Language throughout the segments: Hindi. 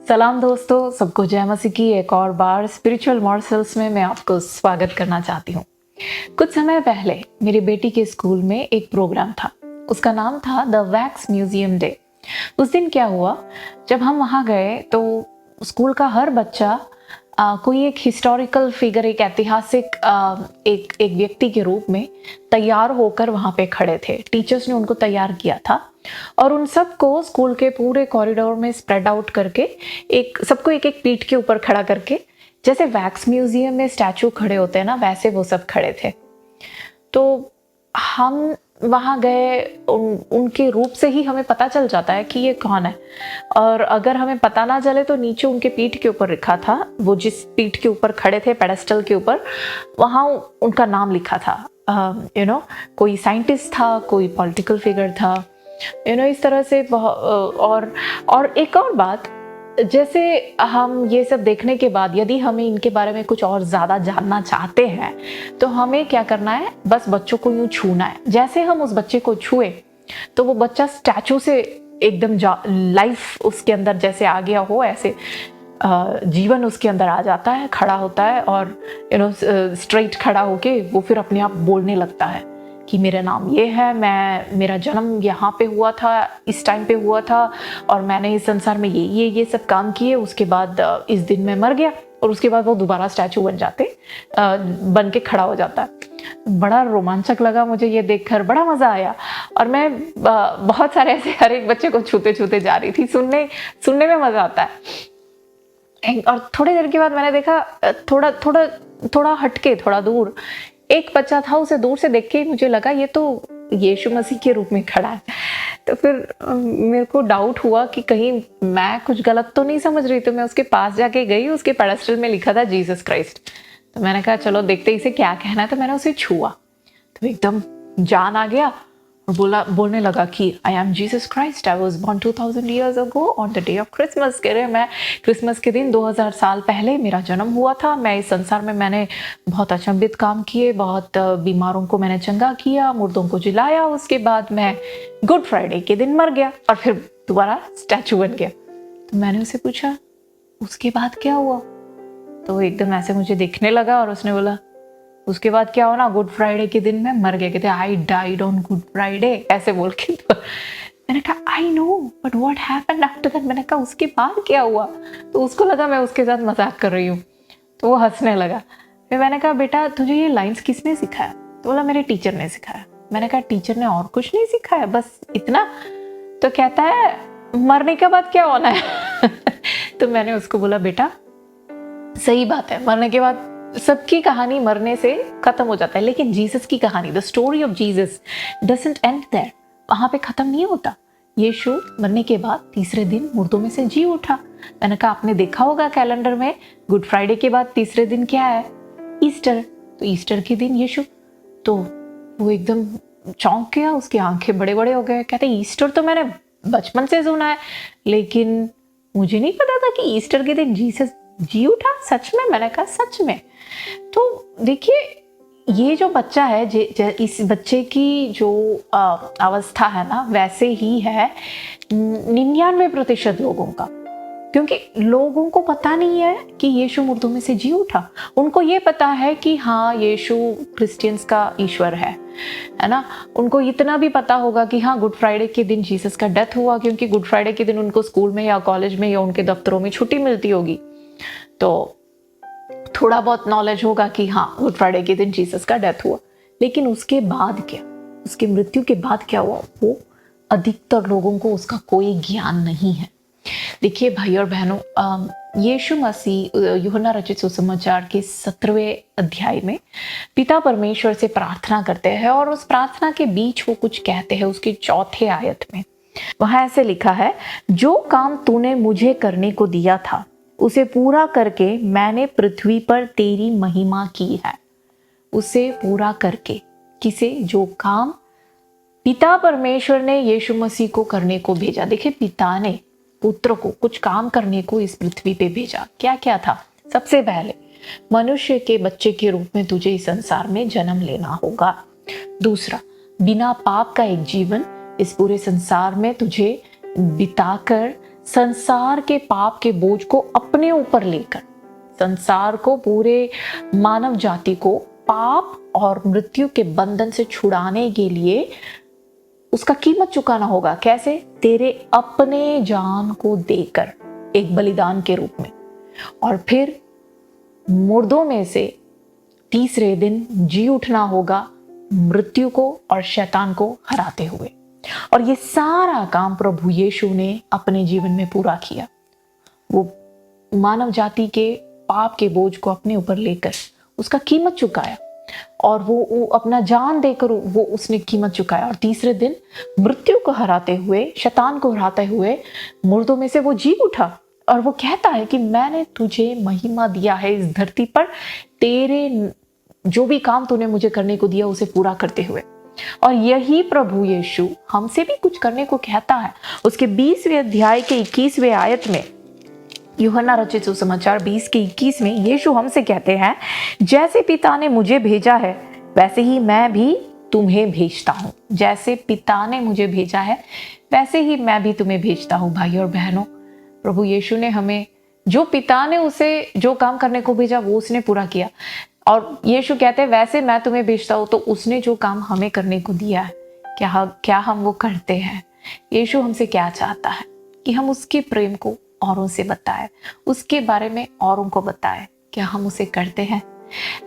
सलाम दोस्तों, सबको जय मसीह की एक और बार स्पिरिचुअल मॉर्सल्स में मैं आपको स्वागत करना चाहती हूँ। कुछ समय पहले मेरी बेटी के स्कूल में एक प्रोग्राम था। उसका नाम था द वैक्स म्यूजियम डे। उस दिन क्या हुआ, जब हम वहाँ गए तो स्कूल का हर बच्चा कोई एक हिस्टोरिकल फिगर, एक ऐतिहासिक एक व्यक्ति के रूप में तैयार होकर वहाँ पे खड़े थे। टीचर्स ने उनको तैयार किया था और उन सबको स्कूल के पूरे कॉरिडोर में स्प्रेड आउट करके सबको एक एक पीठ के ऊपर खड़ा करके, जैसे वैक्स म्यूजियम में स्टैचू खड़े होते हैं ना, वैसे वो सब खड़े थे। तो हम वहाँ गए, उनके रूप से ही हमें पता चल जाता है कि ये कौन है। और अगर हमें पता ना चले तो नीचे उनके पीठ के ऊपर लिखा था, वो जिस पीठ के ऊपर खड़े थे पेडेस्टल के ऊपर, वहाँ उनका नाम लिखा था। कोई साइंटिस्ट था, कोई पॉलिटिकल फिगर था, इस तरह से। और एक और बात, जैसे हम ये सब देखने के बाद यदि हमें इनके बारे में कुछ और ज़्यादा जानना चाहते हैं तो हमें क्या करना है, बस बच्चों को यूँ छूना है। जैसे हम उस बच्चे को छुए तो वो बच्चा स्टैचू से एकदम लाइफ उसके अंदर जैसे आ गया हो, ऐसे जीवन उसके अंदर आ जाता है, खड़ा होता है और स्ट्रेट खड़ा होके वो फिर अपने आप बोलने लगता है कि मेरा नाम ये है, मेरा जन्म यहाँ पे हुआ था, इस टाइम पे हुआ था और मैंने इस संसार में ये सब काम किए। उसके बाद इस दिन मैं मर गया और उसके बाद वो दोबारा स्टैचू बन के खड़ा हो जाता है। बड़ा रोमांचक लगा मुझे ये देखकर, बड़ा मज़ा आया। और मैं बहुत सारे ऐसे हर एक बच्चे को छूते छूते जा रही थी। सुनने में मज़ा आता है। और थोड़ी देर के बाद मैंने देखा, थोड़ा हटके, थोड़ा दूर एक बच्चा था। उसे दूर से देख के ही मुझे लगा ये तो यीशु मसीह के रूप में खड़ा है। तो फिर मेरे को डाउट हुआ कि कहीं मैं कुछ गलत तो नहीं समझ रही। तो मैं उसके पास जाके गई, उसके पेडेस्टल में लिखा था जीसस क्राइस्ट। तो मैंने कहा चलो देखते इसे क्या कहना है। तो मैंने उसे छुआ तो एकदम जान आ गया और बोलने लगा कि I am Jesus Christ, I was born 2000 years ago on the day of Christmas. कह रहे मैं क्रिसमस के दिन 2000 साल पहले मेरा जन्म हुआ था। मैं इस संसार में मैंने बहुत अचंभित काम किए, बहुत बीमारों को मैंने चंगा किया, मुर्दों को जिलाया। उसके बाद मैं गुड फ्राइडे के दिन मर गया और फिर दोबारा स्टैचू बन गया। तो मैंने उसे पूछा उसके बाद क्या हुआ। तो वो एकदम ऐसे मुझे देखने लगा और उसने बोला उसके बाद क्या हो ना, गुड फ्राइडे के दिन मैं मर गया। कहते आई डाइड ऑन गुड फ्राइडे, ऐसे बोल के। तो मैंने कहा I know but what happened after that. मैंने कहा उसके बाद क्या हुआ। तो उसको लगा मैं उसके साथ मजाक कर रही हूँ, तो वो हंसने लगा। फिर मैंने कहा बेटा तुझे ये लाइन्स किसने सिखाया। तो बोला मेरे टीचर ने सिखाया। मैंने कहा टीचर ने और कुछ नहीं सिखाया, बस इतना। तो कहता है मरने के बाद क्या होना है। तो मैंने उसको बोला बेटा सही बात है, मरने के बाद सबकी कहानी मरने से खत्म हो जाता है, लेकिन जीसस की कहानी, the story of Jesus doesn't end there, वहां पे खत्म नहीं होता। यीशु मरने के बाद तीसरे दिन मुर्दों में से जी उठा। मैंने कहा आपने देखा होगा कैलेंडर में गुड फ्राइडे के बाद तीसरे दिन क्या है, ईस्टर। तो ईस्टर के दिन यीशु, तो वो एकदम चौंक गया, उसकी आंखें बड़े बड़े हो गए। कहते ईस्टर तो मैंने बचपन से सुना है, लेकिन मुझे नहीं पता था कि ईस्टर के दिन जीसस जी उठा सच में। मैंने कहा सच में। तो देखिए ये जो बच्चा है, इस बच्चे की जो अवस्था है ना, वैसे ही है 99% लोगों का। क्योंकि लोगों को पता नहीं है कि यीशु मुर्दों में से जी उठा। उनको ये पता है कि हाँ यीशु क्रिश्चियंस का ईश्वर है ना। उनको इतना भी पता होगा कि हाँ गुड फ्राइडे के दिन जीसस का डेथ हुआ, क्योंकि गुड फ्राइडे के दिन उनको स्कूल में या कॉलेज में या उनके दफ्तरों में छुट्टी मिलती होगी। तो थोड़ा बहुत नॉलेज होगा कि हाँ गुड फ्राइडे के दिन जीसस का डेथ हुआ। लेकिन उसके बाद क्या, उसकी मृत्यु के बाद क्या हुआ, वो अधिकतर लोगों को उसका कोई ज्ञान नहीं है। देखिए भाई और बहनों, यीशु मसीह यूहन्ना रचित सुसमाचार के 17वें अध्याय में पिता परमेश्वर से प्रार्थना करते हैं और उस प्रार्थना के बीच वो कुछ कहते हैं। उसकी 4थे आयत में वहां ऐसे लिखा है, जो काम तूने मुझे करने को दिया था उसे पूरा करके मैंने पृथ्वी पर तेरी महिमा की है। उसे पूरा करके, किसे, जो काम पिता परमेश्वर ने यीशु मसीह को करने को भेजा। देखिए पिता ने पुत्र को कुछ काम करने को इस पृथ्वी पे भेजा। क्या क्या था, सबसे पहले मनुष्य के बच्चे के रूप में तुझे इस संसार में जन्म लेना होगा। दूसरा, बिना पाप का एक जीवन इस पूरे संसार में तुझे बिताकर संसार के पाप के बोझ को अपने ऊपर लेकर, संसार को, पूरे मानव जाति को पाप और मृत्यु के बंधन से छुड़ाने के लिए उसका कीमत चुकाना होगा। कैसे? तेरे अपने जान को देकर, एक बलिदान के रूप में, और फिर मुर्दों में से तीसरे दिन जी उठना होगा, मृत्यु को और शैतान को हराते हुए। और ये सारा काम प्रभु यीशु ने अपने जीवन में पूरा किया। वो मानव जाति के पाप के बोझ को अपने ऊपर लेकर उसका कीमत चुकाया, और वो अपना जान देकर वो उसने कीमत चुकाया, और तीसरे दिन मृत्यु को हराते हुए, शैतान को हराते हुए मुर्दों में से वो जी उठा। और वो कहता है कि मैंने तुझे महिमा दिया है इस धरती पर, तेरे जो भी काम तूने मुझे करने को दिया उसे पूरा करते हुए। और यही प्रभु यीशु हमसे भी कुछ करने को कहता है। उसके 20वें अध्याय के 21वें आयत में, यूहन्ना रचित सुसमाचार 20 के 21 में यीशु हमसे कहते हैं, जैसे पिता ने मुझे भेजा है वैसे ही मैं भी तुम्हें भेजता हूँ। जैसे पिता ने मुझे भेजा है वैसे ही मैं भी तुम्हें भेजता हूँ। भाई और बहनों, प्रभु यीशु ने हमें, जो पिता ने उसे जो काम करने को भेजा वो उसने पूरा किया। और यीशु कहते हैं वैसे मैं तुम्हें भेजता हूँ, तो उसने जो काम हमें करने को दिया है, क्या हम वो करते हैं? यीशु हमसे क्या चाहता है? कि हम उसके प्रेम को औरों से बताएं, उसके बारे में औरों को बताएं। क्या हम उसे करते हैं?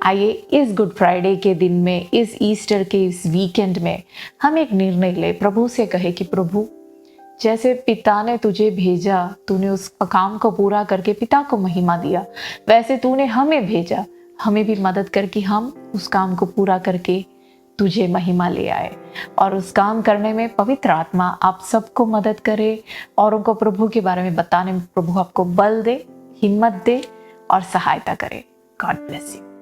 आइए इस गुड फ्राइडे के दिन में, इस ईस्टर के इस वीकेंड में हम एक निर्णय ले, प्रभु से कहे कि प्रभु, जैसे पिता ने तुझे भेजा, तूने उस काम को पूरा करके पिता को महिमा दिया, वैसे तूने हमें भेजा, हमें भी मदद कर कि हम उस काम को पूरा करके तुझे महिमा ले आए। और उस काम करने में पवित्र आत्मा आप सबको मदद करे, औरों को प्रभु के बारे में बताने में प्रभु आपको बल दे, हिम्मत दे और सहायता करे। God bless you.